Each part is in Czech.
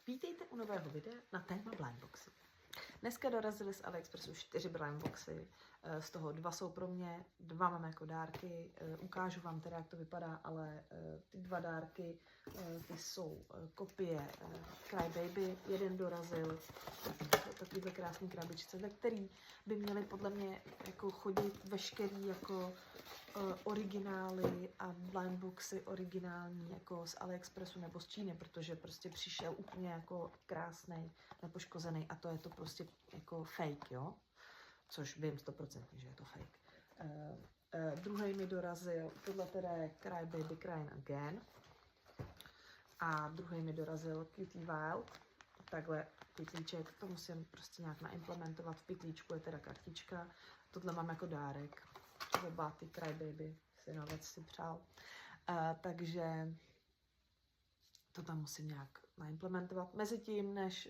Vítejte u nového videa na téma blindboxy. Dneska dorazily z AliExpressu 4 blindboxy, z toho 2 jsou pro mě, 2 mám jako dárky, ukážu vám teda, jak to vypadá, ale ty 2 dárky, ty jsou kopie Cry Baby, jeden dorazil takovýhle krásný krabičce, ve který by měly podle mě jako chodit veškerý jako originály a blindboxy originální jako z AliExpressu nebo z Číny, protože prostě přišel úplně jako krásnej, nepoškozený a to je to prostě jako fake, jo? Což vím 100%, že je to fake. Druhý mi dorazil, tohle teda je Cry Baby Crying Again a druhý mi dorazil Cutie Wild, takhle pytlíček, to musím prostě nějak naimplementovat, v pytlíčku je teda kartička, tohle mám jako dárek. Oba ty Cry Baby synovec si přál. Takže to tam musím nějak naimplementovat. Mezitím, než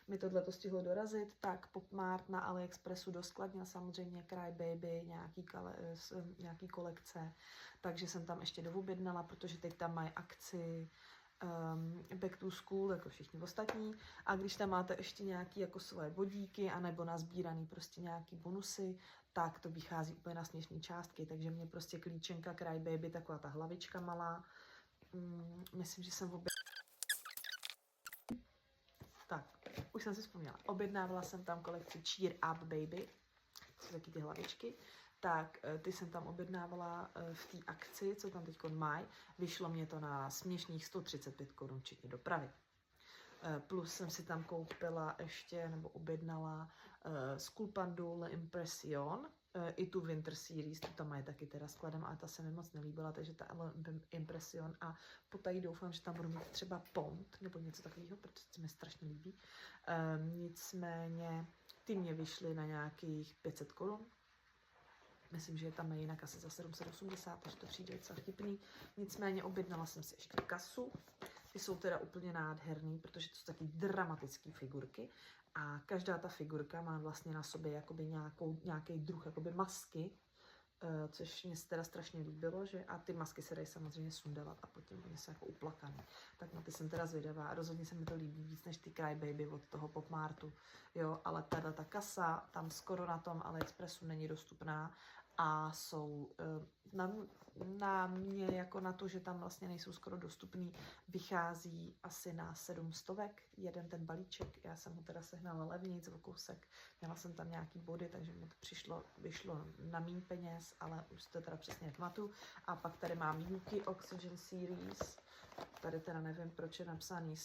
mi tohleto stihlo dorazit, tak Popmart na AliExpressu doskladnil samozřejmě Cry Baby, nějaký kolekce, takže jsem tam ještě doobjednala, protože teď tam mají akci Back to School, jako všichni ostatní. A když tam máte ještě nějaký jako svoje bodíky, anebo nazbíraný prostě nějaký bonusy, tak to vychází úplně na směšné částky. Takže mě prostě klíčenka Cry Baby, taková ta hlavička malá. Myslím, že jsem Tak, už jsem si vzpomněla. Objednávala jsem tam kolekci Cheer Up Baby, jsou taky ty hlavičky. Tak ty jsem tam objednávala v té akci, co tam teď mají. Vyšlo mě to na směšných 135 Kč, včetně dopravy. Plus jsem si tam koupila ještě, nebo objednala Sculpandul Impression, i tu Winter Series, tu tam mají taky teda skladem, ale ta se mi moc nelíbila, takže ta Impression a potají doufám, že tam budu mít třeba Pont, nebo něco takového, protože se mi strašně líbí. Nicméně ty mě vyšly na nějakých 500 Kč. Myslím, že je tam jinak asi za 780, takže to přijde docela vtipný. Nicméně objednala jsem si ještě kasu. Ty jsou teda úplně nádherný, protože to jsou taky dramatické figurky. A každá ta figurka má vlastně na sobě jakoby nějaký druh jakoby masky, což mě se teda strašně líbilo, že a ty masky se dají samozřejmě sundávat a potom oni jsou jako uplakaný. Tak na ty jsem teda zvědavá a rozhodně se mi to líbí víc než ty Cry Baby od toho Popmartu, jo, ale tato ta kasa tam skoro na tom AliExpressu není dostupná a jsou na mě jako na to, že tam vlastně nejsou skoro dostupný, vychází asi na 700, jeden ten balíček, já jsem ho teda sehnala levnějc o kousek, měla jsem tam nějaký body, takže mi to vyšlo na méně peněz, ale už to teda přesně nepamatuju. A pak tady mám Yuki Oxygen Series, tady teda nevím, proč je napsaný